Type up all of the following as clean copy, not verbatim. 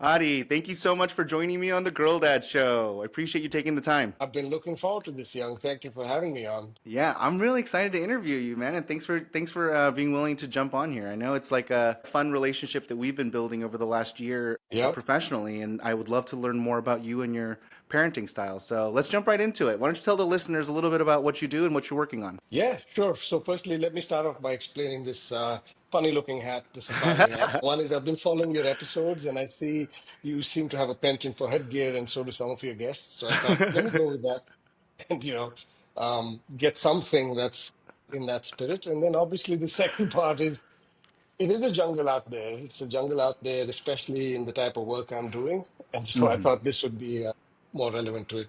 Adi, thank you so much for joining me on the Girl Dad Show. I appreciate you taking the time. I've been looking forward to this, Young. Thank you for having me on. Yeah, I'm really excited to interview you, man, and thanks for being willing to jump on here. I know it's like a fun relationship that we've been building over the last year Yep. professionally, and I would love to learn more about you and your parenting style. So let's jump right into it. Why don't you tell the listeners a little bit about what you do and what you're working on? Yeah, sure. So, firstly, let me start off by explaining this funny looking hat, the safari hat. One is I've been following your episodes and I see you seem to have a penchant for headgear, and so do some of your guests. So, I thought, let me go with that and, get something that's in that spirit. And then, obviously, the second part is it is a jungle out there. It's a jungle out there, especially in the type of work I'm doing. And so, I Mhm. thought this would be more relevant to it.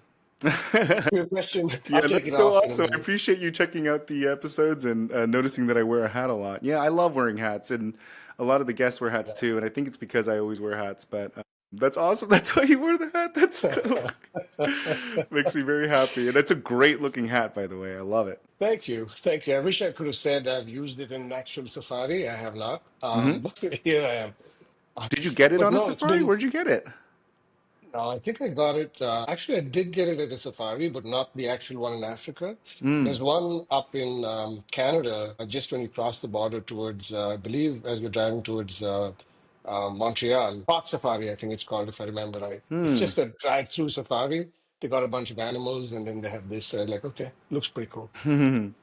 Your question, I'll Yeah, take that's it so off in a awesome. I minute. appreciate you checking out the episodes and noticing that I wear a hat a lot. Yeah, I love wearing hats, and a lot of the guests wear hats too. And I think it's because I always wear hats. But that's awesome. That's why you wear the hat. That's dope. Makes me very happy. And that's a great looking hat, by the way. I love it. Thank you. Thank you. I wish I could have said I've used it in actual Safari. I have not. Hmm. But here I am. Did you get it But on a no, it's safari? been, Where'd you get it? no, I think I got it. Actually, I did get it at a safari, but not the actual one in Africa. Mm. There's one up in Canada, just when you cross the border towards, I believe, as you're driving towards Montreal. Park Safari, I think it's called, if I remember right. It's Hmm. just a drive-through safari. They got a bunch of animals, and then they have this. Like, okay, looks pretty cool.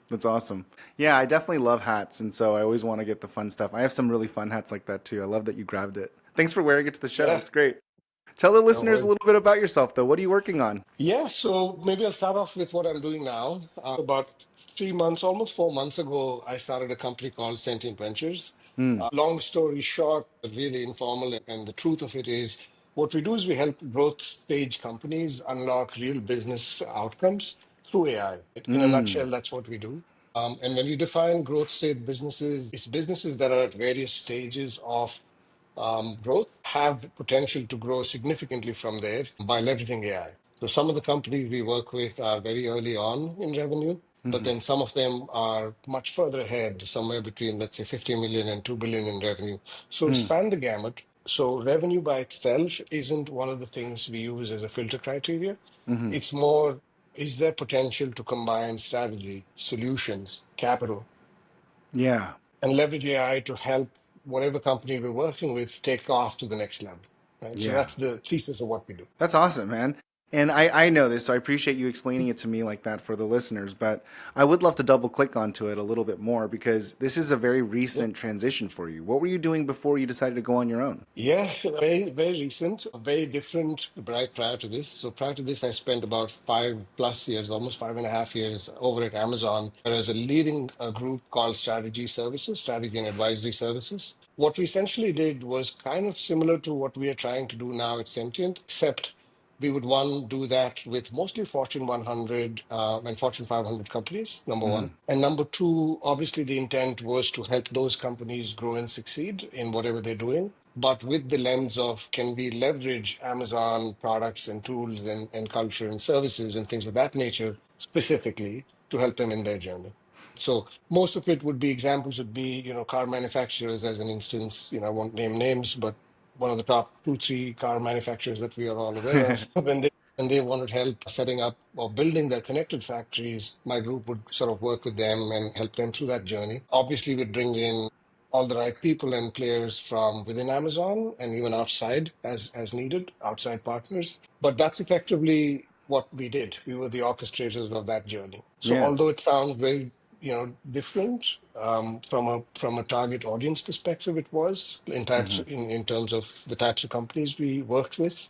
That's awesome. Yeah, I definitely love hats, and so I always want to get the fun stuff. I have some really fun hats like that too. I love that you grabbed it. Thanks for wearing it to the show. Yeah, It's great. Tell the no listeners a worries. little bit about yourself, though. What are you working on? Yeah, so maybe I'll start off with what I'm doing now. About 3 months, almost 4 months ago, I started a company called Sentient Ventures. Hmm. Long story short, really informal, and the truth of it is, what we do is we help growth stage companies unlock real business outcomes through AI. In a Hmm. nutshell, that's what we do. And when you define growth stage businesses, it's businesses that are at various stages of growth have the potential to grow significantly from there by leveraging AI. So some of the companies we work with are very early on in revenue, but Hmm. then some of them are much further ahead, somewhere between, let's say, 50 million and 2 billion in revenue. So Hmm. span the gamut. So revenue by itself isn't one of the things we use as a filter criteria. Hmm. It's more, is there potential to combine strategy, solutions, capital, Yeah. and leverage AI to help whatever company we're working with take off to the next level. Right. So Yeah. that's the thesis of what we do. That's awesome, man. And I know this, so I appreciate you explaining it to me like that for the listeners. But I would love to double click onto it a little bit more because this is a very Yeah. recent transition for you. What were you doing before you decided to go on your own? Yeah, very, very recent, very different right prior to this. So prior to this, I spent about 5+ years, almost 5.5 years over at Amazon. There was a leading group called Strategy Services, Strategy and Advisory Services. What we essentially did was kind of similar to what we are trying to do now at Sentient, except we would one do that with mostly Fortune 100 and Fortune 500 companies, number Hmm. one. And number two, obviously the intent was to help those companies grow and succeed in whatever they're doing, but with the lens of can we leverage Amazon products and tools and culture and services and things of that nature specifically to help them in their journey. So most of it would be examples would be, car manufacturers as an instance, I won't name names, but one of the top two, three car manufacturers that we are all aware of, when they wanted help setting up or building their connected factories, my group would sort of work with them and help them through that journey. Obviously, we'd bring in all the right people and players from within Amazon and even outside as needed, outside partners. But that's effectively what we did. We were the orchestrators of that journey. So Yeah. although it sounds very different from a target audience perspective, it was Hmm. in terms of the types of companies we worked with.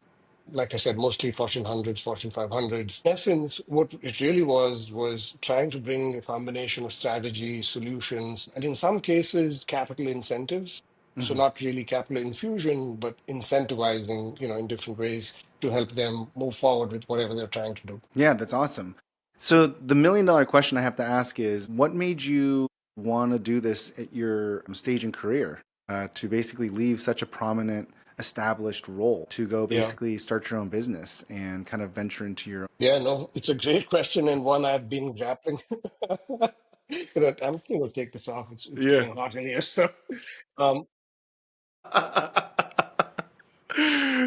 Like I said, mostly Fortune hundreds, Fortune 500s. In essence, what it really was trying to bring a combination of strategy, solutions, and in some cases, capital incentives. So Hmm. not really capital infusion, but incentivizing, in different ways to help them move forward with whatever they're trying to do. Yeah, that's awesome. So the $1 million question I have to ask is, what made you want to do this at your stage in career, to basically leave such a prominent, established role to go Yeah. basically start your own business and kind of venture into your Yeah, no, it's a great question and one I've been grappling. I'm going to take this off. It's yeah. getting hot in here. So, um,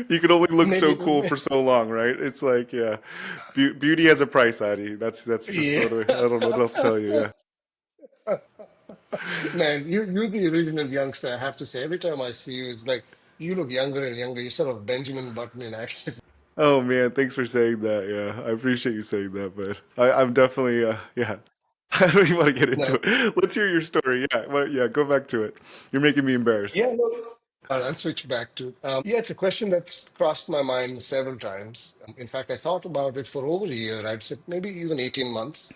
You can only look so maybe, cool for so long, right? It's like, yeah, beauty has a price, Addy. That's just yeah. what I don't know what else to tell you. Yeah. Man, you're the original youngster, I have to say. Every time I see you, it's like you look younger and younger. You're sort of Benjamin Button in action. Oh man, thanks for saying that. Yeah, I appreciate you saying that, but I'm definitely, yeah. I don't even want to get into No. it. Let's hear your story. Yeah, yeah, go back to it. You're making me embarrassed. Yeah, no. I'll switch back to yeah, it's a question that's crossed my mind several times. In fact, I thought about it for over a year. I'd say maybe even 18 months.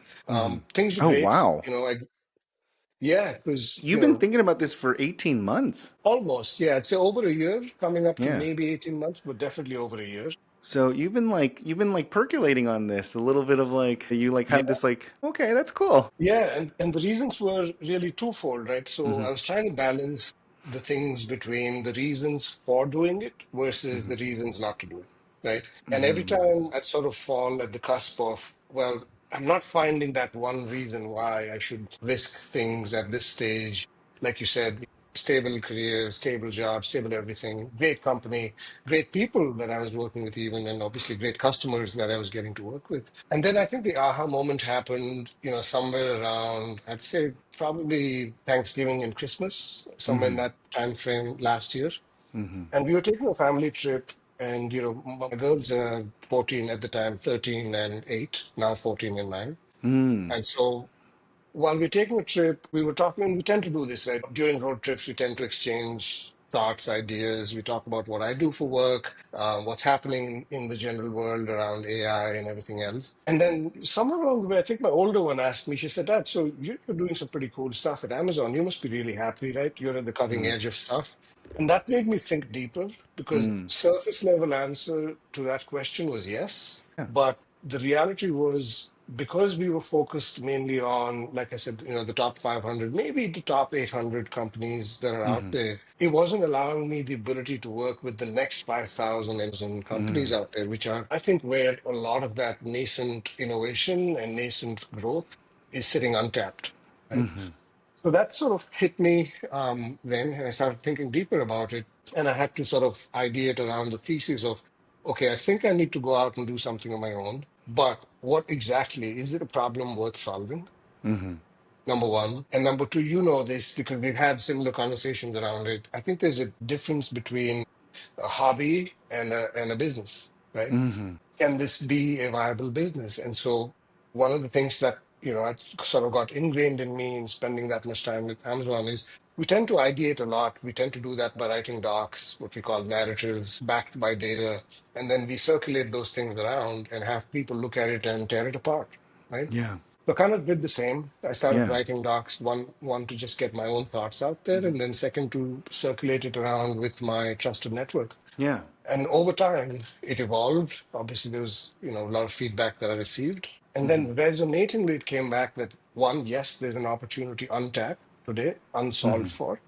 Things are Oh great, wow, yeah, because you've been thinking about this for 18 months. almost, yeah, I'd say over a year, coming up to Yeah. maybe 18 months, but definitely over a year. So you've been like percolating on this a little bit of like you like Yeah. had this like okay, that's cool. Yeah, and the reasons were really twofold, right? So I was trying to balance the things between the reasons for doing it versus the reasons not to do it, right? And every time I'd sort of fall at the cusp of, well, I'm not finding that one reason why I should risk things at this stage. Like you said, stable career, stable job, stable everything, great company, great people that I was working with, even, and obviously great customers that I was getting to work with. And then I think the aha moment happened, somewhere around, I'd say probably Thanksgiving and Christmas, somewhere in that time frame last year. And we were taking a family trip, and my girls are 14 at the time, 13 and 8, now 14 and 9. And so while we're taking a trip, we were talking, we tend to do this, right? During road trips, we tend to exchange thoughts, ideas. We talk about what I do for work, what's happening in the general world around AI and everything else. And then somewhere along the way, I think my older one asked me, she said, Dad, so you're doing some pretty cool stuff at Amazon. You must be really happy, right? You're at the cutting edge of stuff. And that made me think deeper because surface level answer to that question was yes. Yeah. But the reality was because we were focused mainly on, like I said, the top 500, maybe the top 800 companies that are out there, it wasn't allowing me the ability to work with the next 5,000 companies out there, which are, I think, where a lot of that nascent innovation and nascent growth is sitting untapped. Right. So that sort of hit me then, and I started thinking deeper about it. And I had to sort of ideate around the thesis of, okay, I think I need to go out and do something on my own. But what exactly is it a problem worth solving? Number one. And number two, you know this because we've had similar conversations around it. I think there's a difference between a hobby and a business, right? Can this be a viable business? And so one of the things that, I sort of got ingrained in me in spending that much time with Amazon is we tend to ideate a lot. We tend to do that by writing docs, what we call narratives, backed by data. And then we circulate those things around and have people look at it and tear it apart, right? Yeah. So kind of did the same. I started Yeah. writing docs, one to just get my own thoughts out there, and then second to circulate it around with my trusted network. Yeah. And over time, it evolved. Obviously, there was, a lot of feedback that I received. And then resonatingly, it came back that one, yes, there's an opportunity untapped today, unsolved for,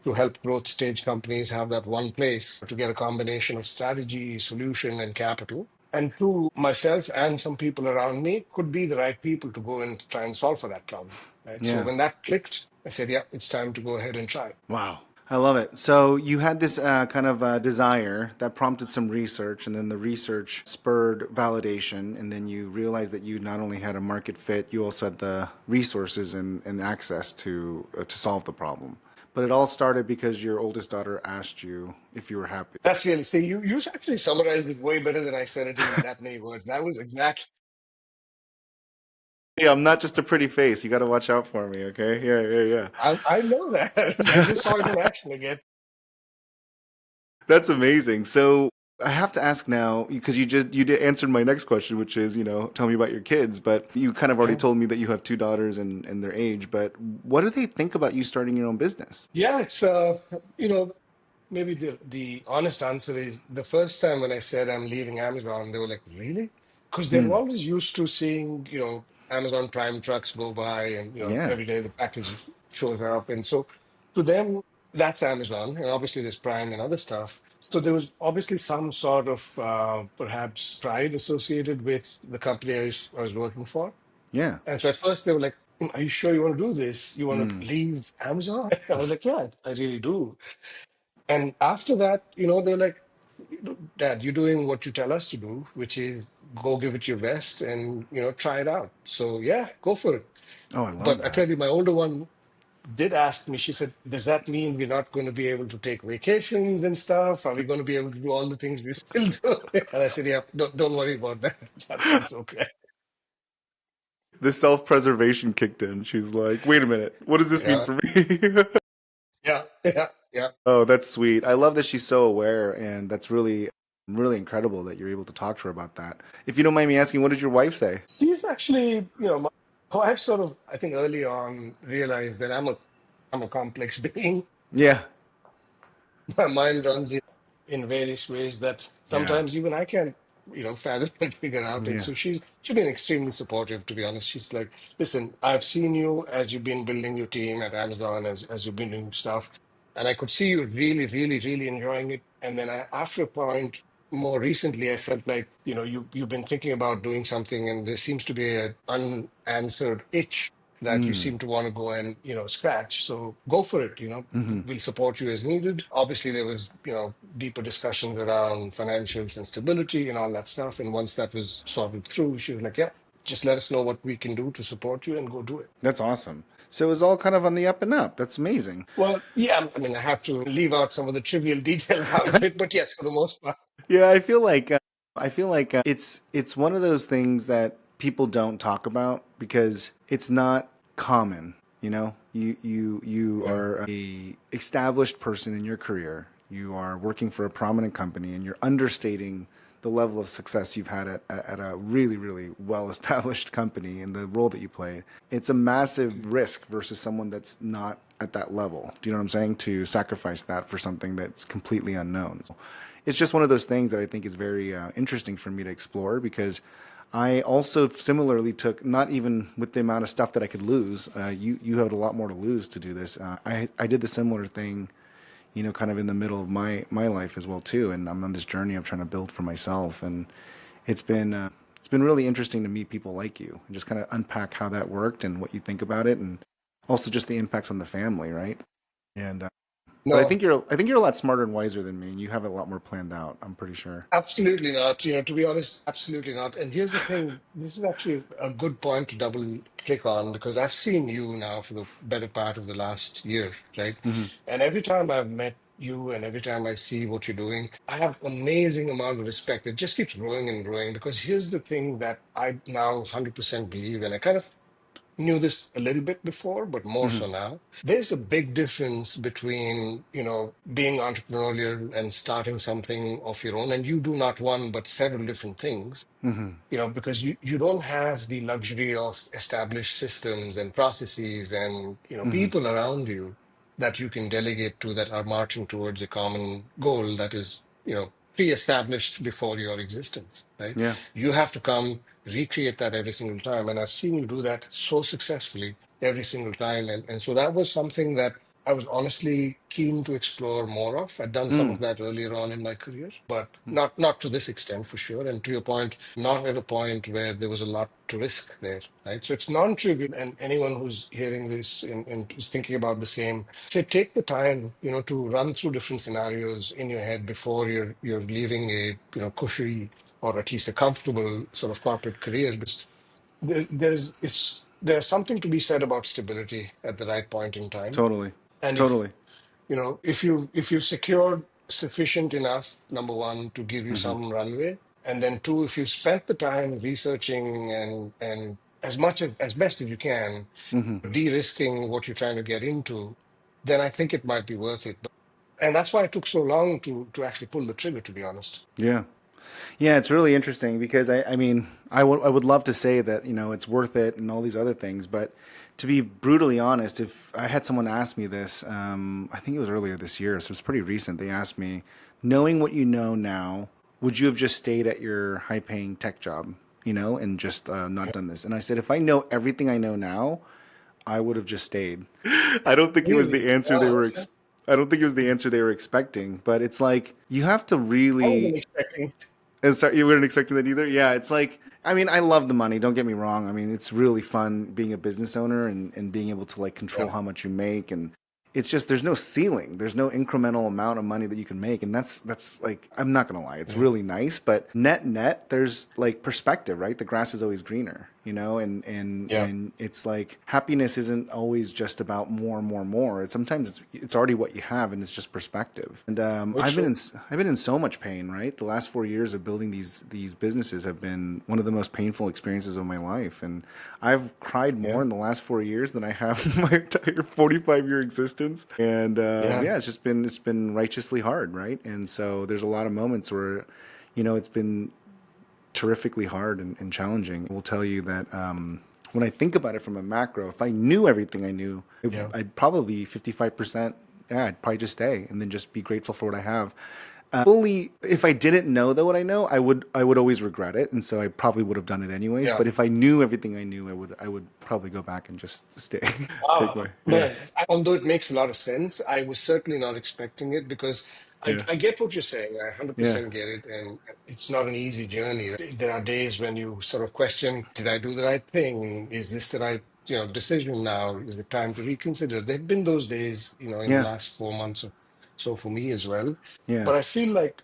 to help growth stage companies have that one place to get a combination of strategy, solution, and capital. And two, myself and some people around me could be the right people to go and try and solve for that problem. Right. So Yeah. when that clicked, I said, yeah, it's time to go ahead and try. Wow. I love it. So you had this kind of desire that prompted some research, and then the research spurred validation, and then you realized that you not only had a market fit, you also had the resources and access to solve the problem. But it all started because your oldest daughter asked you if you were happy. That's really, see, you actually summarized it way better than I said it in that many words. That was exactly. Yeah, I'm not just a pretty face. You got to watch out for me, okay? Yeah, I know that. I just saw it in action again. That's amazing. So I have to ask now because you did answer my next question, which is, tell me about your kids. But you kind of already Yeah. told me that you have two daughters and their age. But what do they think about you starting your own business? Yeah, it's maybe the honest answer is the first time when I said I'm leaving Amazon, they were like, "Really?" Because they're Mm, always used to seeing, Amazon Prime trucks go by and, yeah, every day the package shows up. And so to them, that's Amazon. And obviously there's Prime and other stuff. So there was obviously some sort of perhaps pride associated with the company I was working for. yeah, And so at first they were like, Are you sure you want to do this? You want to mm, leave Amazon?" I was like, "Yeah, I really do." And after that, they're like, Dad, you're doing what you tell us to do, which is go give it your best and, try it out. So yeah, go for it. Oh, I love But I that. tell you, my older one did ask me, she said, does that mean we're not going to be able to take vacations and stuff? Are we going to be able to do all the things we still do? And I said, yeah, don't worry about that. That's okay. The self-preservation kicked in. She's like, "Wait a minute. What does this mean Yeah, for me?" yeah, yeah, yeah. Oh, that's sweet. I love that she's so aware, and that's really, really incredible that you're able to talk to her about that. If you don't mind me asking, what did your wife say? She's actually, my wife sort of, I think early on realized that I'm a complex being. Yeah, My mind runs in various ways that yeah, sometimes even I can't, fathom and figure out. And yeah. so she's been extremely supportive, to be honest. She's like, listen, I've seen you as you've been building your team at Amazon, as you've been doing stuff, and I could see you really, really, really enjoying it. And then after a point, more recently, I felt like, you've been thinking about doing something, and there seems to be an unanswered itch that you Mm, seem to want to go and scratch, so go for it. hmm. We'll support you as needed. Obviously there was deeper discussions around financials and stability and all that stuff, and once that was sorted through, she was like, yeah, just let us know what we can do to support you and go do it. That's awesome. So it was all kind of on the up and up. That's amazing. Well, yeah, I mean, I have to leave out some of the trivial details out of it, but yes, for the most part. Yeah, I feel like it's one of those things that people don't talk about because it's not common. You know, you Yeah. are a established person in your career. You are working for a prominent company, and you're understating the level of success you've had at a really, really well established company and the role that you play. It's a massive risk versus someone that's not at that level. Do you know what I'm saying? To sacrifice that for something that's completely unknown. It's just one of those things that I think is very interesting for me to explore because I also similarly took not even with the amount of stuff that I could lose. You had a lot more to lose to do this. I did the similar thing, kind of in the middle of my life as well too. And I'm on this journey of trying to build for myself, and it's been uh, it's been really interesting to meet people like you and just kind of unpack how that worked and what you think about it, and also just the impacts on the family, right? And but No, I think you're a lot smarter and wiser than me, and you have a lot more planned out. I'm pretty sure. absolutely not. To be honest, absolutely not. And here's the thing, this is actually a good point to double click on, because I've seen you now for the better part of the last year, right? Hmm. And every time I've met you and every time I see what you're doing, I have amazing amount of respect. It just keeps growing and growing, because here's the thing that I now 100% believe, and I kind of knew this a little bit before, but more Hmm. so now. There's a big difference between, being entrepreneurial and starting something of your own. And you do not one, but several different things, Hmm. because you don't have the luxury of established systems and processes and, Hmm. people around you that you can delegate to, that are marching towards a common goal that is, pre-established before your existence, right? Yeah, You have to come recreate that every single time. And I've seen you do that so successfully every single time. And so that was something that I was honestly keen to explore more of. I'd done some mm. of that earlier on in my career, but not to this extent for sure. And to your point, not at a point where there was a lot to risk there, right? So it's non-trivial. And anyone who's hearing this and is thinking about the same, say take the time, to run through different scenarios in your head before you're leaving a cushy or at least a comfortable sort of corporate career. Because there's something to be said about stability at the right point in time. Totally, And if totally. if you've secured sufficient enough, number one, to give you Hmm. some runway, and then two, if you spent the time researching and as much as best as you can, Hmm. de-risking what you're trying to get into, then I think it might be worth it. And that's why it took so long to actually pull the trigger, to be honest. Yeah. Yeah, it's really interesting because I mean, I would love to say that, it's worth it and all these other things, but to be brutally honest, if I had someone ask me this, I think it was earlier this year, so it's pretty recent. They asked me, knowing what you know now, would you have just stayed at your high-paying tech job, and just not done this? And I said, if I know everything I know now, I would have just stayed. I don't think it was Really? the answer they Wow, were. okay. I don't think it was the answer they were expecting. But it's like you have to I wasn't really. expecting it. And sorry, you weren't expecting that either. Yeah, it's like I mean, I love the money. Don't get me wrong. I mean, it's really fun being a business owner and being able to like control Yeah. how much you make and it's just there's no ceiling. There's no incremental amount of money that you can make, and that's like I'm not gonna lie, it's Yeah. really nice. But net, there's like perspective, right? The grass is always greener, you know, Yeah. and it's like happiness isn't always just about more. It's sometimes it's already what you have, and it's just perspective. And Which so, I've been in so much pain, right? The last 4 years of building these businesses have been one of the most painful experiences of my life, and I've cried more yeah. in the last 4 years than I have in my entire 45-year existence. And Yeah. yeah, it's been righteously hard, right? And so there's a lot of moments where, you know, it's been terrifically hard and challenging. I will tell you that when I think about it from a macro, if I knew everything I knew, Yeah. I'd probably be 55%. Yeah, I'd probably just stay and then just be grateful for what I have. Fully, if I didn't know though what I know, I would always regret it, and so I probably would have done it anyways. Yeah. But if I knew everything I knew, I would probably go back and just stay. Take Wow. my yeah Man, although it makes a lot of sense, I was certainly not expecting it because yeah I get what you're saying. I yeah 100% get it. And it's not an easy journey. There are days when you sort of question, did I do the right thing? Is this the right, decision now? Is it time to reconsider? There have been those days, in the yeah last 4 months or so for me as well. yeah. But I feel like,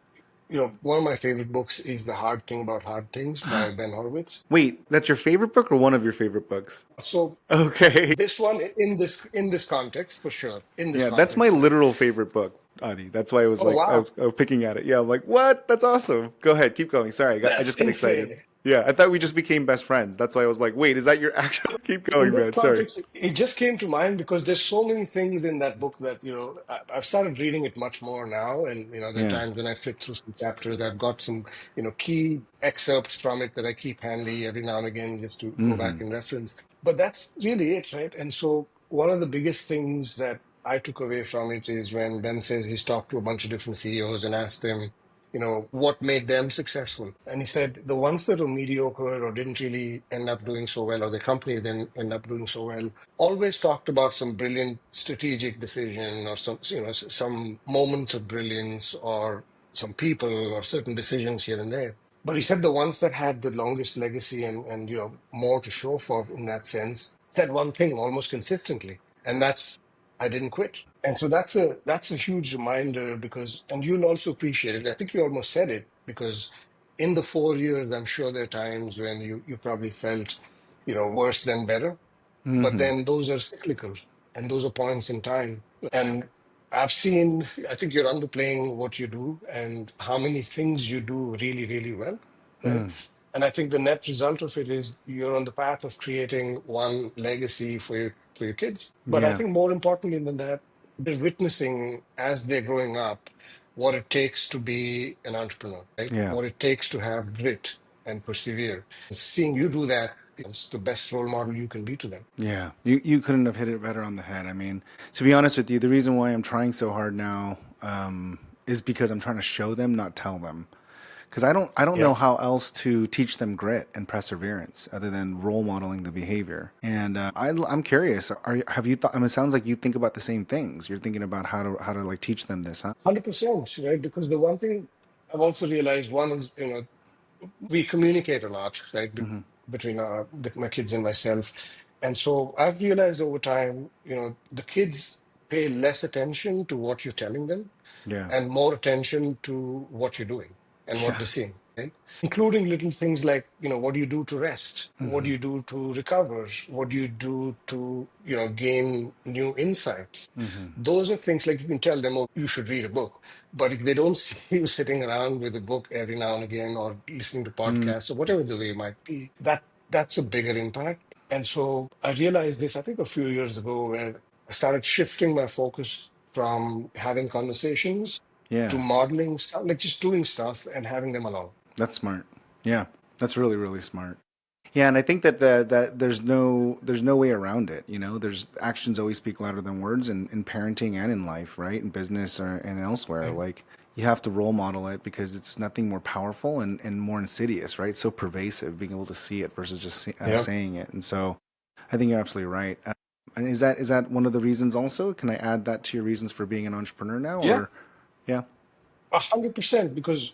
one of my favorite books is The Hard Thing About Hard Things by Ben Horowitz. Wait, that's your favorite book or one of your favorite books? So Okay. this one in this context for sure. In this Yeah, that's my context. literal favorite book, Adi. That's why I was Oh like, wow. I was picking at it. Yeah, I'm like, what? That's awesome. Go ahead, keep going. Sorry, I That's just got excited. insane. Yeah, I thought we just became best friends. That's why I was like, wait, is that your actual? Keep In going, this man. Sorry. context, it just came to mind because there's so many things in that book that, I've started reading it much more now. And, there are Yeah. times when I flip through some chapters, I've got some, key excerpts from it that I keep handy every now and again just to go back Mm-hmm. and reference. But that's really it, right? And so one of the biggest things that I took away from it is when Ben says he's talked to a bunch of different CEOs and asked them, what made them successful? And he said the ones that were mediocre or didn't really end up doing so well, or the companies didn't end up doing so well, always talked about some brilliant strategic decision or some moments of brilliance or some people or certain decisions here and there. But he said the ones that had the longest legacy and more to show for in that sense said one thing almost consistently, and that's I didn't quit. And so that's a huge reminder because, and you'll also appreciate it. I think you almost said it because in the 4 years, I'm sure there are times when you probably felt, worse than better. But Mm-hmm. then those are cyclical and those are points in time. And I've seen, I think you're underplaying what you do and how many things you do really, really well, right? Mm. And I think the net result of it is you're on the path of creating one legacy for your kids. But I Yeah. think more importantly than that, they're witnessing as they're growing up what it takes to be an entrepreneur, right? Yeah. What it takes to have grit and persevere. Seeing you do that is the best role model you can be to them. Yeah, you couldn't have hit it better on the head. I mean, to be honest with you, the reason why I'm trying so hard now is because I'm trying to show them, not tell them. Because I don't know Yeah. how else to teach them grit and perseverance other than role modeling the behavior. And I'm curious. Have you thought? I mean, it sounds like you think about the same things. You're thinking about how to like teach them this, huh? 100%, right? Because the one thing I've also realized, one is, we communicate a lot, right, Hmm. between my kids and myself. And so I've realized over time, the kids pay less attention to what you're telling them Yeah, and more attention to what you're doing and what yeah, they're seeing, right? Including little things like, what do you do to rest? What do hmm you do to recover? What do you do to, gain new insights? hmm Those are things like you can tell them, oh, you should read a book. But if they don't see you sitting around with a book every now and again or listening to mm podcasts or whatever the way might be, that's a bigger impact. And so I realized this, I think a few years ago, where I started shifting my focus from having conversations to yeah. modeling stuff, like just doing stuff and having them along. That's smart. Yeah, that's really smart. Yeah, and I think that that there's no way around it. You know, there's actions always speak louder than words, in parenting and in life, right? In business or and elsewhere. Right? Like you have to role model it because it's nothing more powerful and more insidious, right? So pervasive, being able to see it versus just Yeah. saying it. And so, I think you're absolutely right. And is that one of the reasons also? Can I add that to your reasons for being an entrepreneur now, Yeah. or yeah? 100%, because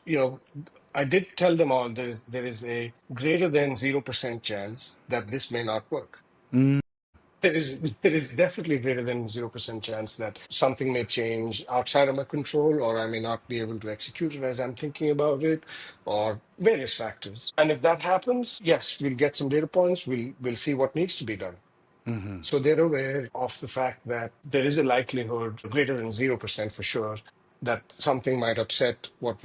I did tell them all there is a greater than 0% chance that this may not work. There is definitely greater than 0% chance that something may change outside of my control, or I may not be able to execute it as I'm thinking about it, or various factors. And if that happens, yes, we'll get some data points. We'll see what needs to be done. Hmm. So they're aware of the fact that there is a likelihood greater than 0% for sure that something might upset what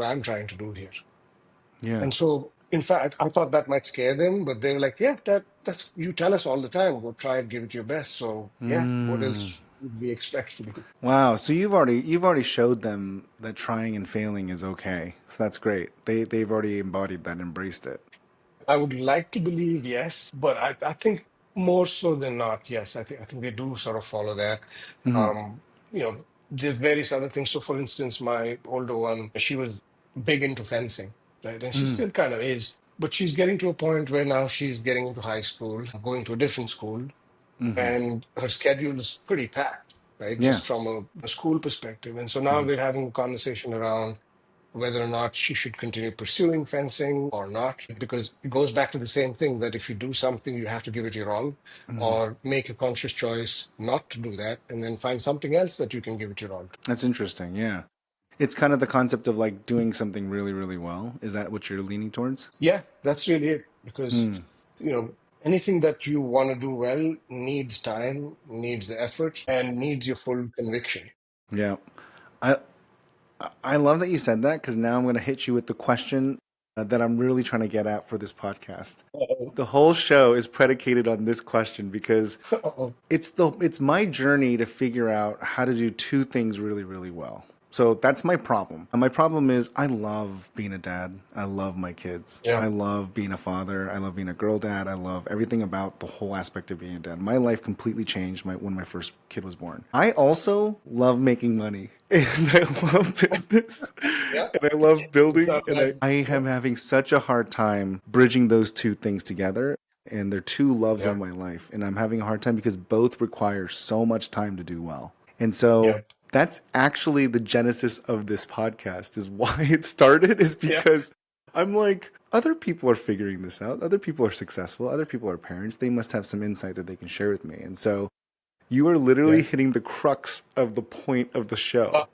I'm trying to do here. Yeah. And so, in fact, I thought that might scare them, but they were like, "Yeah, that's you tell us all the time. Go try it, give it your best." So, yeah, what Mm. else would we expect from you? Wow. So you've already showed them that trying and failing is okay. So that's great. They've already embodied that, embraced it. I would like to believe yes, but I think more so than not, yes. I think they do sort of follow that. Hmm. Um, there's various other things. So, for instance, my older one, she was big into fencing, right? And she Hmm. still kind of is, but she's getting to a point where now she's getting into high school, going to a different school, Hmm. and her schedule is pretty packed, right? Yeah. Just from a school perspective. And so now Hmm. we're having a conversation around whether or not she should continue pursuing fencing or not, because it goes back to the same thing that if you do something, you have to give it your all, Hmm. or make a conscious choice not to do that, and then find something else that you can give it your all to. That's interesting. Yeah. It's kind of the concept of like doing something really, really well. Is that what you're leaning towards? Yeah, that's really it. Because, Hmm. anything that you want to do well needs time, needs effort, and needs your full conviction. Yeah. I I love that you said that because now I'm going to hit you with the question that I'm really trying to get at for this podcast. Uh-oh. The whole show is predicated on this question because Uh-oh. it's my journey to figure out how to do two things really, really well. So that's my problem. And my problem is I love being a dad. I love my kids. Yeah, I love being a father. I love being a girl dad. I love everything about the whole aspect of being a dad. My life completely changed when my first kid was born. I also love making money and I love business yeah. and I love You building sound and like, I yeah, am having such a hard time bridging those two things together and they're two loves yeah, of my life and I'm having a hard time because both require so much time to do well. And so yeah, that's actually the genesis of this podcast is why it started is yeah, because I'm like other people are figuring this out. Other people are successful. Other people are parents. They must have some insight that they can share with me. And so you are literally yeah. hitting the crux of the point of the show. Uh,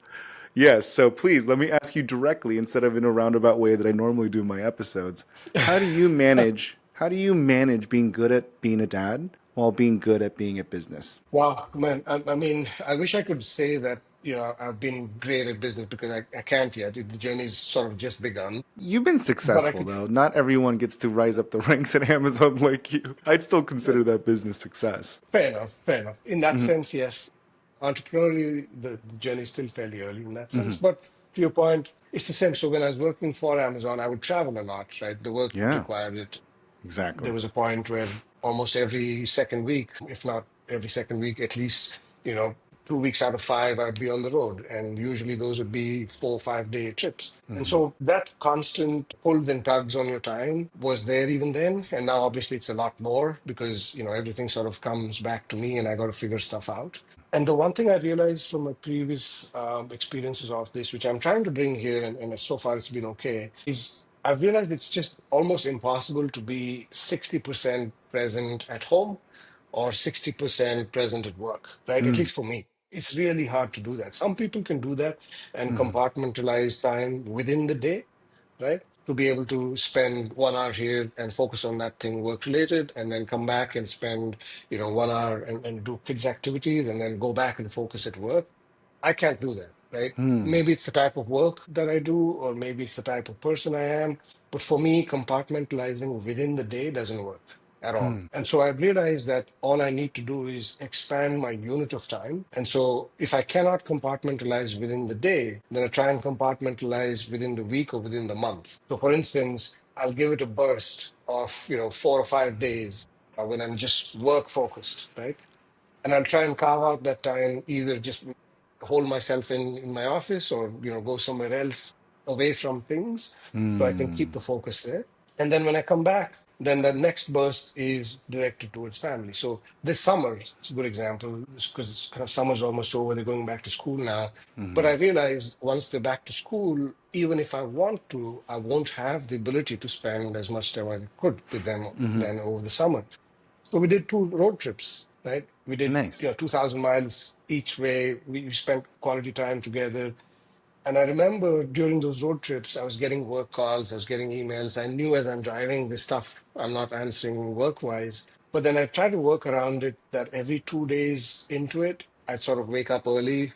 Yes, so please let me ask you directly instead of in a roundabout way that I normally do in my episodes. How do you manage being good at being a dad while being good at being at business? Wow, man. I mean, I wish I could say that, I've been great at business because I can't yet. The journey's sort of just begun. You've been But I successful can, though. Not everyone gets to rise up the ranks at Amazon like you. I'd still consider that business success. fair enough, fair enough. In that Hmm. sense, yes. Entrepreneurially, the journey is still fairly early in that sense. Hmm. But to your point, it's the same. So when I was working for Amazon, I would travel a lot, right? The work Yeah, required it. There exactly. was a point where almost every second week, if not every second week, at least, 2 weeks out of five, I'd be on the road. And usually those would be 4 or 5 day trips. And Hmm. so that constant pulls and tugs on your time was there even then. And now obviously it's a lot more because, everything sort of comes back to me and I got to figure stuff out. And the one thing I realized from my previous experiences of this, which I'm trying to bring here, and so far it's been okay, is I've realized it's just almost impossible to be 60% present at home or 60% present at work, right? At Mm. least for me. It's really hard to do that. Some people can do that and Hmm. compartmentalize time within the day, right? To be able to spend 1 hour here and focus on that thing work related, and then come back and spend, 1 hour and do kids' activities, and then go back and focus at work. I can't do that, right? Hmm. Maybe it's the type of work that I do, or maybe it's the type of person I am. But for me, compartmentalizing within the day doesn't work at all. Hmm. And so I've realized that all I need to do is expand my unit of time. And so if I cannot compartmentalize within the day, then I try and compartmentalize within the week or within the month. So for instance, I'll give it a burst of, 4 or 5 days when I'm just work focused, right? And I'll try and carve out that time, either just hold myself in my office, or go somewhere else away from things, so I can keep Hmm. the focus there. And then when I come back, then the next burst is directed towards family. So this summer, it's a good example, because it's kind of summer's almost over, they're going back to school now. But Hmm. I realized once they're back to school, even if I want to, I won't have the ability to spend as much time as I could with them Hmm. then over the summer. So we did 2 road trips. right? We did, Nice. 2,000 miles each way. We spent quality time together. And I remember during those road trips, I was getting work calls, I was getting emails. I knew as I'm driving this stuff, I'm not answering work wise. But then I tried to work around it that every 2 days into it, I'd sort of wake up early,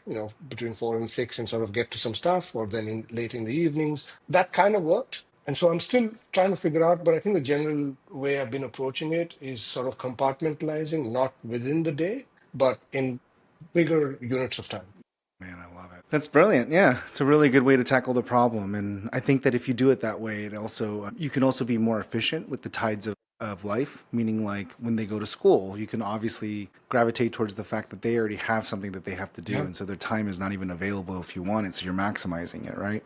between 4 and 6 and sort of get to some stuff, or then late in the evenings. That kind of worked. And so I'm still trying to figure out, but I think the general way I've been approaching it is sort of compartmentalizing, not within the day, but in bigger units of time. Man, I love it. That's brilliant. Yeah, it's a really good way to tackle the problem, and I think that if you do it that way, it also you can also be more efficient with the tides of life. Meaning, like when they go to school, you can obviously gravitate towards the fact that they already have something that they have to do, Yeah. and so their time is not even available if you want it. So you're maximizing it, right?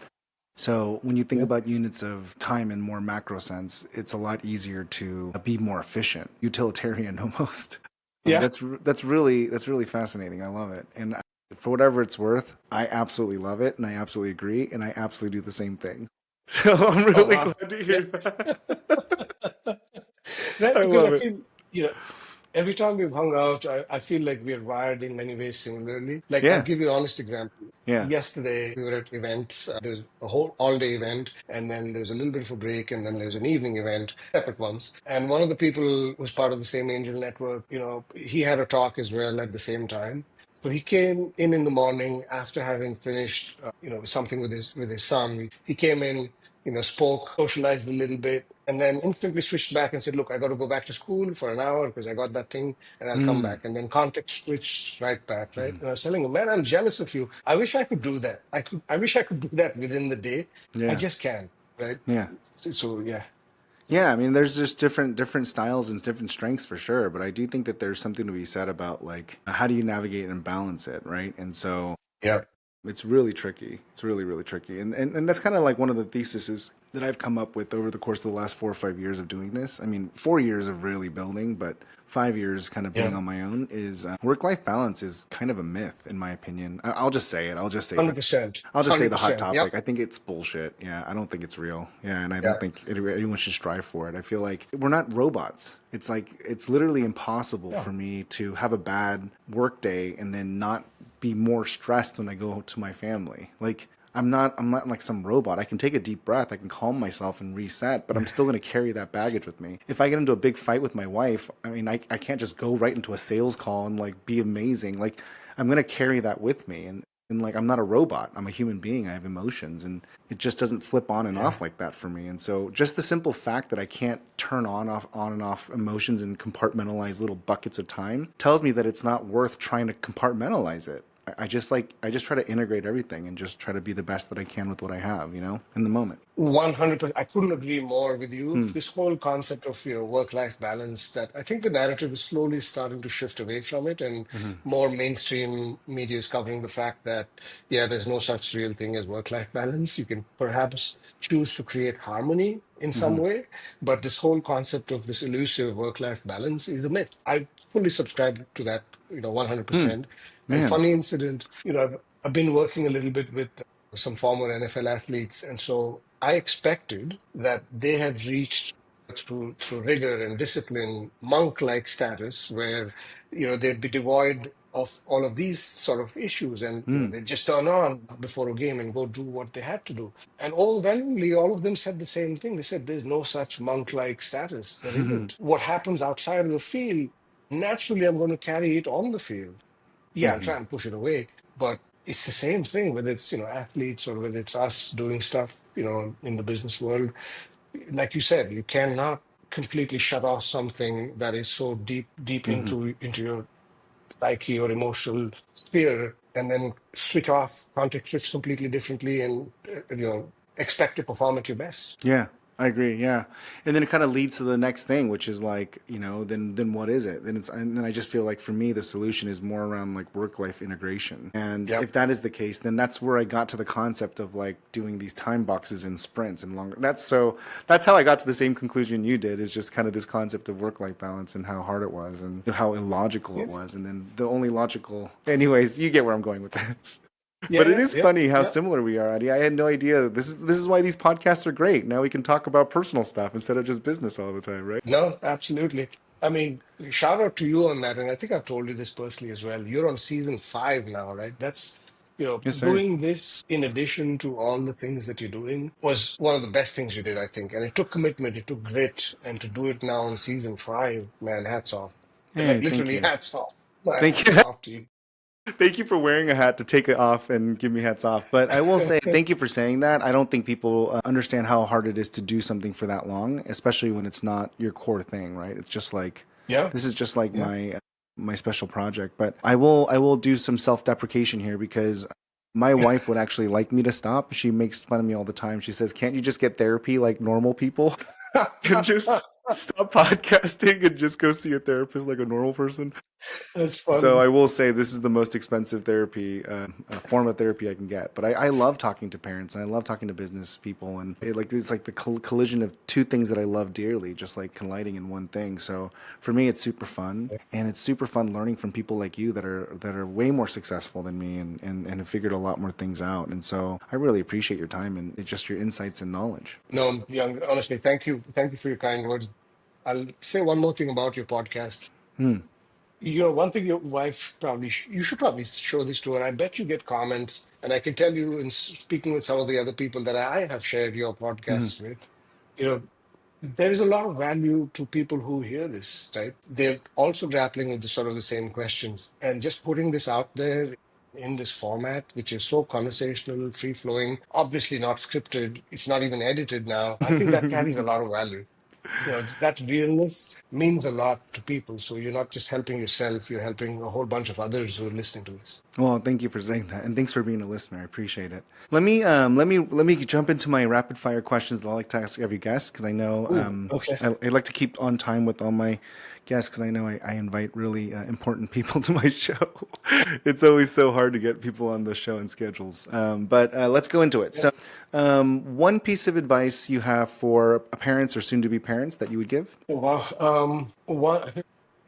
So when you think Yeah. about units of time in more macro sense, it's a lot easier to be more efficient, utilitarian almost. Yeah. That's really fascinating. I love it, and for whatever it's worth, I absolutely love it, and I absolutely agree, and I absolutely do the same thing. So I'm Oh, really wow. glad to Yeah. hear that. Right, I because I love it. feel, every time we've hung out, I feel like we're wired in many ways similarly. Like, I'll Yeah, give you an honest example. yeah. Yesterday, we were at events. There's a whole all-day event, and then there's a little bit of a break, and then there's an evening event, separate ones. And one of the people was part of the same angel network. He had a talk as well at the same time. So he came in the morning after having finished, something with his son. He came in, spoke, socialized a little bit, and then instantly switched back and said, "Look, I got to go back to school for an hour because I got that thing, and I'll come Mm, back." And then context switched right back, right? And I was telling him, "Man, I'm jealous of you. I wish I could do that. I wish I could do that within the day. I yeah, just can't, right?" yeah. So yeah, Yeah, I mean, there's just different styles and different strengths for sure, but I do think that there's something to be said about like how do you navigate and balance it, right? And so yeah, it's really tricky. It's really, really tricky. And that's kind of like one of the theses that I've come up with over the course of the last 4 or 5 years of doing this. I mean, 4 years of really building, but 5 years kind of being yeah, on my own is work-life balance is kind of a myth, in my opinion. I'll just say it. 100%, I'll just say the hot 100%. Yep, topic. I think it's bullshit. Yeah, I don't think it's real. Yeah, and I don't yeah, think anyone should strive for it. I feel like we're not robots. It's like it's literally impossible yeah, for me to have a bad work day and then not be more stressed when I go to my family. Like I'm not like some robot. I can take a deep breath, I can calm myself and reset, but I'm still going to carry that baggage with me. If I get into a big fight with my wife, I mean, I can't just go right into a sales call and like be amazing. Like I'm going to carry that with me, and like I'm not a robot. I'm a human being. I have emotions, and it just doesn't flip on and yeah. off like that for me. And so just the simple fact that I can't turn on and off emotions and compartmentalize little buckets of time tells me that it's not worth trying to compartmentalize it. I just try to integrate everything and just try to be the best that I can with what I have, in the moment. 100%. I couldn't agree more with you. Hmm. This whole concept of work-life balance, that I think the narrative is slowly starting to shift away from it, and Hmm. more mainstream media is covering the fact that, yeah, there's no such real thing as work-life balance. You can perhaps choose to create harmony in some Hmm. way, but this whole concept of this elusive work-life balance is a myth. I fully subscribe to that, Hmm. 100%. And Man. funny incident, I've been working a little bit with some former NFL athletes. And so I expected that they had reached through rigor and discipline monk-like status where they'd be devoid of all of these sort of issues, and Hmm. they'd just turn on before a game and go do what they had to do. And overwhelmingly all of them said the same thing. They said there's no such monk-like status. There isn't. What happens outside of the field, naturally I'm going to carry it on the field. Yeah, I'll Hmm. try and push it away. But it's the same thing, whether it's, athletes or whether it's us doing stuff, in the business world. Like you said, you cannot completely shut off something that is so deep Hmm. into your psyche or emotional sphere, and then switch off, context switch completely differently, and expect to perform at your best. Yeah, I agree. Yeah, and then it kind of leads to the next thing, which is like, then what is it? And then I just feel like for me the solution is more around like work life integration. And Yep. if that is the case, then that's where I got to the concept of like doing these time boxes in sprints and longer. That's how I got to the same conclusion you did. Is just kind of this concept of work life balance and how hard it was and how illogical it Yeah. was. And then the only logical, anyways, you get where I'm going with this. Yeah. But it Yeah. is Yeah. funny how Yeah. similar we are, Adi. I had no idea. This is why these podcasts are great. Now we can talk about personal stuff instead of just business all the time, right? No, absolutely. I mean, shout out to you on that. And I think I've told you this personally as well. You're on season 5 now, right? Yes, sir. Doing this in addition to all the things that you're doing was one of the best things you did, I think. And it took commitment, it took grit. And to do it now on season 5, man, hats off. Hey, Like thank literally you. hats off. My Thank hats you. are off to you. Thank you for wearing a hat to take it off and give me hats off. But I will say thank you for saying that. I don't think people understand how hard it is to do something for that long, especially when it's not your core thing, right? It's just like Yeah, this is just like yeah. my special project. But I will do some self-deprecation here because my wife would actually like me to stop. She makes fun of me all the time. She says, "Can't you just get therapy like normal people and just stop podcasting and just go see a therapist like a normal person?" That's So funny. I will say this is the most expensive therapy, form of therapy I can get. But I love talking to parents and I love talking to business people, and it's like the collision of two things that I love dearly, just like colliding in one thing. So for me, it's super fun, and it's super fun learning from people like you that are way more successful than me and have figured a lot more things out. And so I really appreciate your time and just your insights and knowledge. No, Young, honestly, thank you. Thank you for your kind words. I'll say one more thing about your podcast. Hmm. One thing your wife probably, you should probably show this to her. I bet you get comments, and I can tell you in speaking with some of the other people that I have shared your Hmm. podcasts with, you know, there is a lot of value to people who hear this, right? They're also grappling with the sort of the same questions, and just putting this out there in this format, which is so conversational, free flowing, obviously not scripted, it's not even edited now. I think that carries a lot of value. That realness means a lot to people. So you're not just helping yourself, you're helping a whole bunch of others who are listening to this. Well, thank you for saying that, and thanks for being a listener. I appreciate it. Let me jump into my rapid fire questions that I like to ask every guest because I know Ooh, okay. I like to keep on time with all my guests because I know I invite really important people to my show. It's always so hard to get people on the show and schedules. But let's go into it. Yeah. So, one piece of advice you have for parents or soon-to-be parents that you would give? Oh, wow.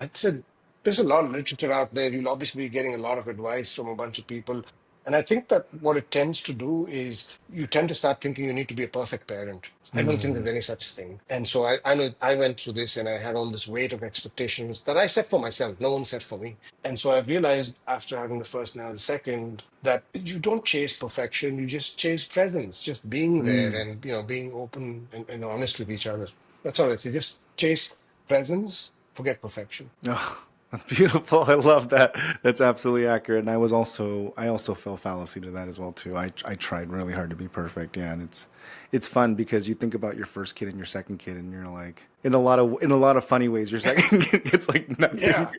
I'd say there's a lot of literature out there. You'll obviously be getting a lot of advice from a bunch of people. And I think that what it tends to do is you tend to start thinking you need to be a perfect parent. I don't think there's any such thing. And so I know I went through this and I had all this weight of expectations that I set for myself. No one set for me. And so I realized after having the first, now the second, that you don't chase perfection. You just chase presence, just being there Mm. and, being open and honest with each other. That's all I'd say. Just chase presence, forget perfection. Oh, that's beautiful. I love that. That's absolutely accurate. And I also fell fallacy to that as well too. I tried really hard to be perfect. Yeah, and it's fun because you think about your first kid and your second kid, and you're like in a lot of funny ways. Your second kid gets like nothing. Yeah.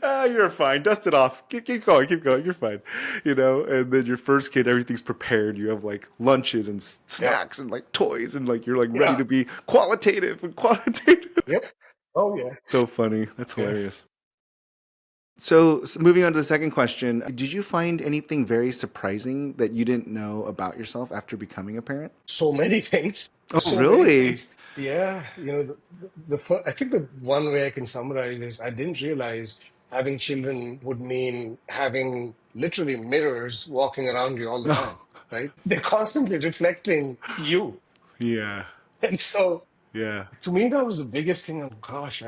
Yeah, you're fine. Dust it off. Keep going. Keep going. You're fine. And then your first kid, everything's prepared. You have like lunches and Yeah. snacks and like toys, and like you're like ready Yeah. to be qualitative and quantitative. Yep. Oh, yeah. So funny. That's Yeah. hilarious. So moving on to the second question, did you find anything very surprising that you didn't know about yourself after becoming a parent? So many things. Oh, So many really? things. Yeah. I think the one way I can summarize is I didn't realize having children would mean having literally mirrors walking around you all the time, Oh, right? They're constantly reflecting you. yeah. And so Yeah. to me, that was the biggest thing. Oh gosh,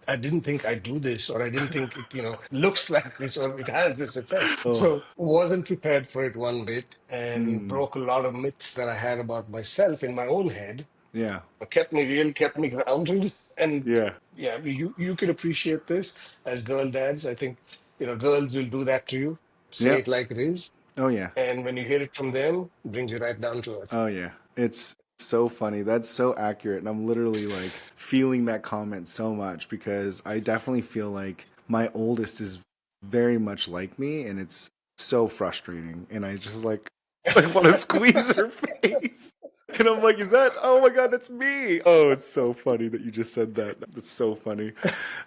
I didn't think I'd do this, or I didn't think it, looks like this, or it has this effect. Oh, So wasn't prepared for it one bit, and mm, broke a lot of myths that I had about myself in my own head. yeah. Kept me real, kept me grounded, and Yeah. yeah, you could appreciate this as girl dads. I think girls will do that to you. Say Yep. it like it is, Oh, yeah. and when you hear it from them, it brings you right down to earth. Oh, yeah. It's so funny. That's so accurate. And I'm literally like feeling that comment so much because I definitely feel like my oldest is very much like me and it's so frustrating. And I just like want to squeeze her face. And I'm like, is that? Oh my God, that's me. Oh, it's so funny that you just said that. That's so funny.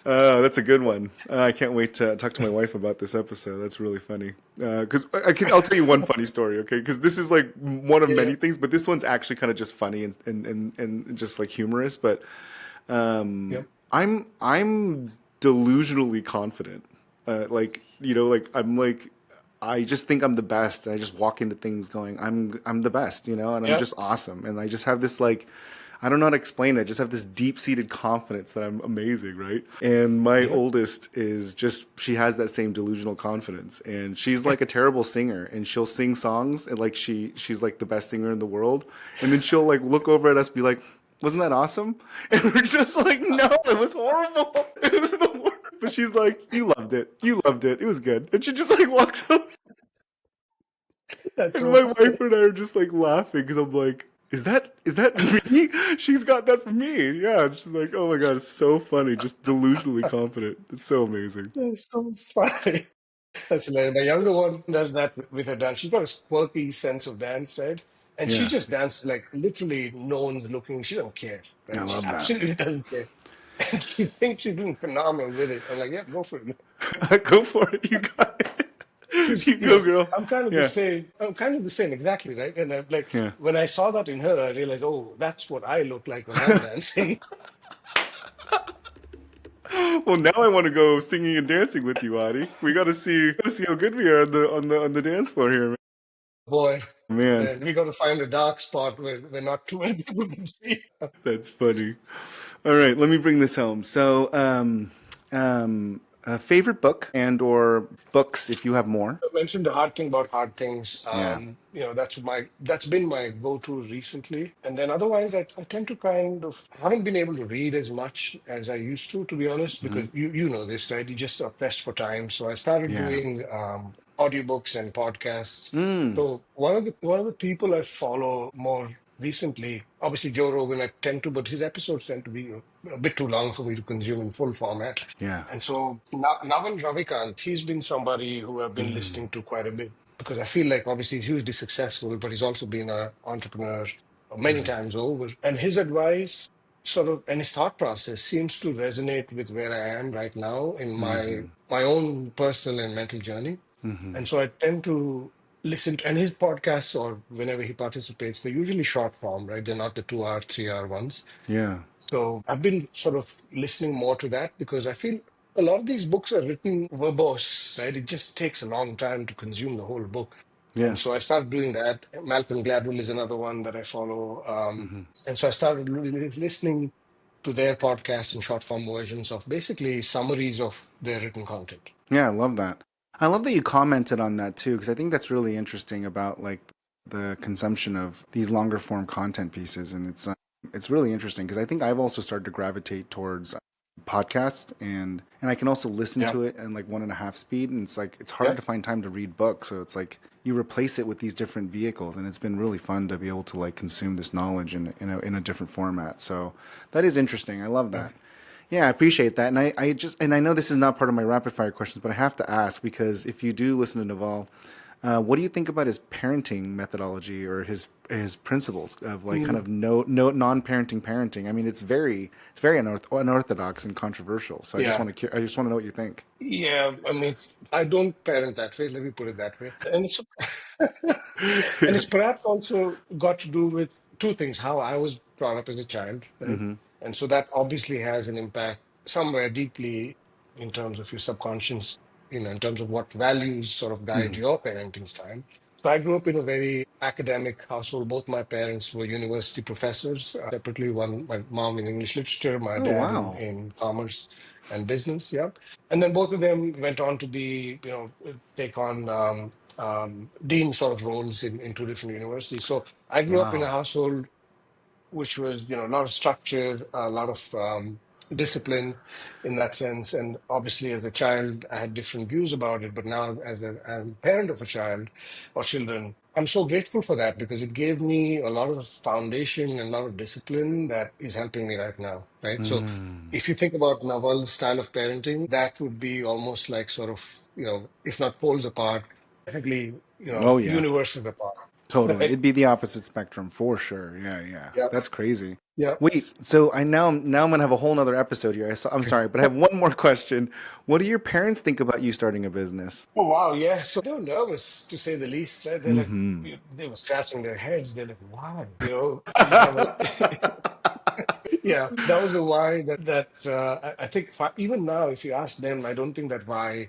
That's a good one. I can't wait to talk to my wife about this episode. That's really funny. Because I'll tell you one funny story, okay? Because this is like one of Yeah. many things, but this one's actually kind of just funny and just like humorous. But Yep. I'm delusionally confident. Like I'm like I just think I'm the best. I just walk into things going, I'm the best, and I'm Yeah. just awesome. And I just have this like I don't know how to explain it. I just have this deep-seated confidence that I'm amazing, right? And my Yep. oldest is just she has that same delusional confidence, and she's like a terrible singer, and she'll sing songs and like she's like the best singer in the world, and then she'll like look over at us, be like, "Wasn't that awesome?" And we're just like, "No, it was horrible. It was the worst." But she's like, "You loved it. You loved it. It was good." And she just like walks up. That's And so my funny. wife and I are just like laughing because I'm like, is that me? She's got that from me. Yeah. And she's like, oh my God, it's so funny. Just delusionally confident. It's so amazing. That's so funny. That's hilarious. My younger one does that with her dance. She's got a quirky sense of dance, right? And she Yeah. just dances like literally no one's looking. She don't care, I right? She love that. absolutely doesn't care. And she thinks she's doing phenomenal with it. I'm like, yeah, go for it. Go for it. You got it. Because, You go, girl. I'm kind of the Yeah. same. I'm kind of the same, exactly, right? And I'm like, Yeah. when I saw that in her, I realized, oh, that's what I look like when I'm dancing. Well, now I want to go singing and dancing with you, Adi. We got to see how good we are on the dance floor here, Boy, man. man, we got to find a dark spot where not too many people can see. That's funny. All right, let me bring this home. So, a favorite book and or books if you have more. I mentioned the hard thing about hard things. Yeah. That's been my go-to recently. And then otherwise, I tend to kind of haven't been able to read as much as I used to be honest, Hmm. because you know this, right? You just are pressed for time. So I started Yeah. doing audiobooks and podcasts. Mm. So one of the people I follow more recently, obviously Joe Rogan, I tend to, but his episodes tend to be a bit too long for me to consume in full format. Yeah. And so Naval Ravikant, he's been somebody who I've been Mm. listening to quite a bit because I feel like obviously he's hugely successful, but he's also been an entrepreneur many Mm. times over. And his advice sort of and his thought process seems to resonate with where I am right now in my Hmm. my own personal and mental journey. Hmm. And so I tend to listen to, and his podcasts or whenever he participates, they're usually short form, right? They're not the 2 hour, 3 hour ones. Yeah. So I've been sort of listening more to that because I feel a lot of these books are written verbose, right? It just takes a long time to consume the whole book. And Yeah. so I started doing that. Malcolm Gladwell is another one that I follow. Hmm. And so I started listening to their podcasts in short form versions of basically summaries of their written content. Yeah, I love that. I love that you commented on that too, because I think that's really interesting about like the consumption of these longer form content pieces, and it's really interesting because I think I've also started to gravitate towards podcast and I can also listen Yeah. to it in like 1.5 speed, and it's like it's hard Yeah. to find time to read books, so it's like you replace it with these different vehicles, and it's been really fun to be able to like consume this knowledge in a different format. So that is interesting. I love Yeah. that. Yeah, I appreciate that. And I know this is not part of my rapid fire questions, but I have to ask because if you do listen to Naval, what do you think about his parenting methodology or his principles of like kind Mm. of no non-parenting parenting? I mean, it's very unorthodox and controversial. So Yeah. I just want to know what you think. Yeah, I mean, I don't parent that way. Let me put it that way. And it's and it's perhaps also got to do with two things: how I was brought up as a child, right? Hmm. And so that obviously has an impact somewhere deeply in terms of your subconscious, in terms of what values sort of guide Hmm. your parenting style. So I grew up in a very academic household. Both my parents were university professors, separately, one my mom in English literature, my Oh dad in wow. in commerce and business. Yeah. And then both of them went on to be, take on dean sort of roles in two different universities. So I grew up in a Wow. household which was, a lot of structure, a lot of discipline in that sense. And obviously, as a child, I had different views about it. But now, as a parent of a child or children, I'm so grateful for that because it gave me a lot of foundation and a lot of discipline that is helping me right now. Right. So, Mm. if you think about Naval's style of parenting, that would be almost like sort of, if not poles apart, definitely, Oh yeah. universes apart. Totally. Right. It'd be the opposite spectrum for sure. Yeah, yeah. Yeah. That's crazy. Yeah. Wait, so now I'm gonna have a whole nother episode here. I'm sorry, but I have one more question. What do your parents think about you starting a business? Oh wow, yeah. So they were nervous to say the least, right? They're like, Hmm. they were scratching their heads. They're like, why? You have a, yeah. That was a why that I think even now, if you ask them, I don't think that why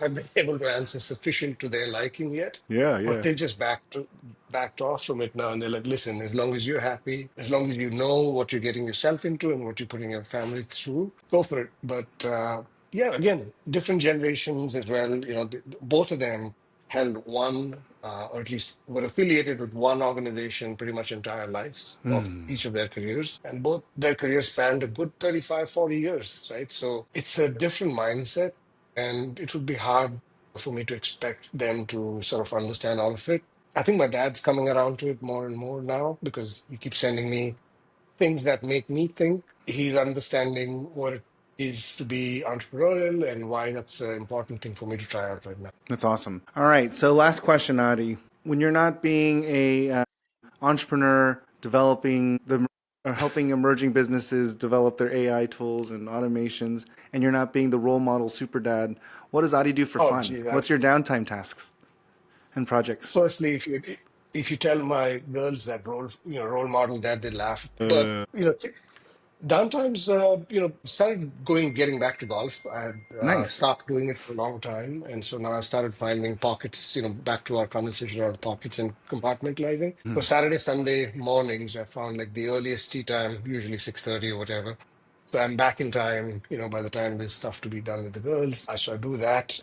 have been able to answer sufficient to their liking yet. Yeah, But yeah. they've just backed off from it now, and they're like, "Listen, as long as you're happy, as long as you know what you're getting yourself into and what you're putting your family through, go for it." But yeah, again, different generations as well. Both of them held one, or at least were affiliated with one organization pretty much entire lives of Hmm. each of their careers. And both their careers spanned a good 35, 40 years, right? So it's a different mindset. And it would be hard for me to expect them to sort of understand all of it. I think my dad's coming around to it more and more now because he keeps sending me things that make me think. He's understanding what it is to be entrepreneurial and why that's an important thing for me to try out right now. That's awesome. All right. So, last question, Adi. When you're not being a entrepreneur, developing the or helping emerging businesses develop their AI tools and automations, and you're not being the role model super dad, what does Adi do for Oh, fun? gee, What's your downtime tasks and projects? firstly, if you tell my girls that role model dad, they laugh. But downtimes, started getting back to golf. I had Nice. stopped doing it for a long time, and so now I started finding pockets. Back to our conversation around pockets and compartmentalizing. So Hmm. Saturday, Sunday mornings, I found like the earliest tea time, usually 6:30 or whatever. So I'm back in time. By the time there's stuff to be done with the girls, I do that.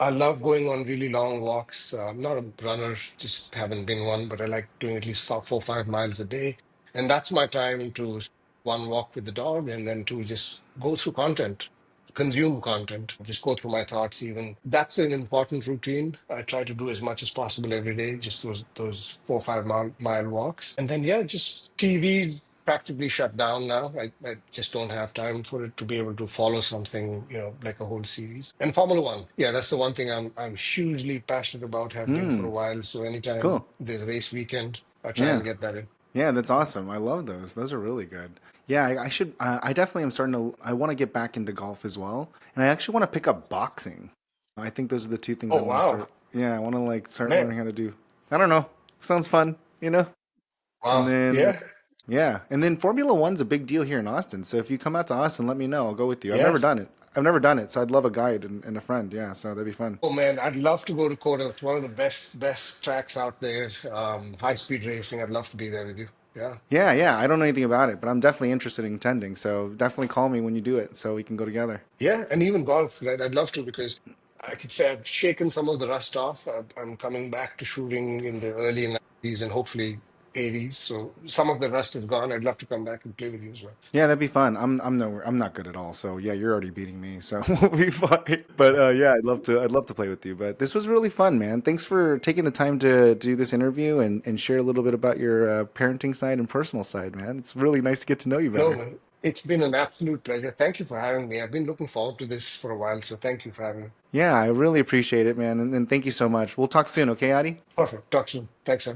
I love going on really long walks. I'm not a runner, just haven't been one, but I like doing at least 4, 5 miles a day. And that's my time to one, walk with the dog, and then two, just go through content, consume content, just go through my thoughts. Even that's an important routine. I try to do as much as possible every day, just those 4, 5 mile walks. And then yeah, just TV practically shut down now. I just don't have time for it to be able to follow something, like a whole series. And Formula One, yeah, that's the one thing I'm hugely passionate about, have been for Hmm. a while. So anytime Cool. there's race weekend, I try Yeah. and get that in. Yeah, that's awesome. I love those. Those are really good. Yeah, I should. I definitely am starting to. I want to get back into golf as well, and I actually want to pick up boxing. I think those are the two things I Oh want to wow, start. Yeah, I want to like start man. learning how to do. I don't know. Sounds fun, you know. And Wow. then Yeah. yeah, and then Formula One's a big deal here in Austin. So if you come out to Austin, let me know. I'll go with you. I've never Yes. done it. I've never done it, so I'd love a guide and a friend. Yeah, so that'd be fun. Oh man, I'd love to go to Coda. It's one of the best tracks out there. High speed racing. I'd love to be there with you. Yeah. Yeah, yeah. I don't know anything about it, but I'm definitely interested in attending. So definitely call me when you do it, so we can go together. Yeah, and even golf, right? I'd love to because I could say I've shaken some of the rust off. I'm coming back to shooting in the early 90s and hopefully 80s. So some of the rust is gone. I'd love to come back and play with you as well. Yeah, that'd be fun. I'm not good at all. So yeah, you're already beating me. So we'll be fine. But yeah, I'd love to play with you. But this was really fun, man. Thanks for taking the time to do this interview and share a little bit about your parenting side and personal side, man. It's really nice to get to know you No, better. man, it's been an absolute pleasure. Thank you for having me. I've been looking forward to this for a while, so thank you for having me. Yeah, I really appreciate it, man. And thank you so much. We'll talk soon, okay, Adi? Perfect. Talk soon. Thanks, Sam.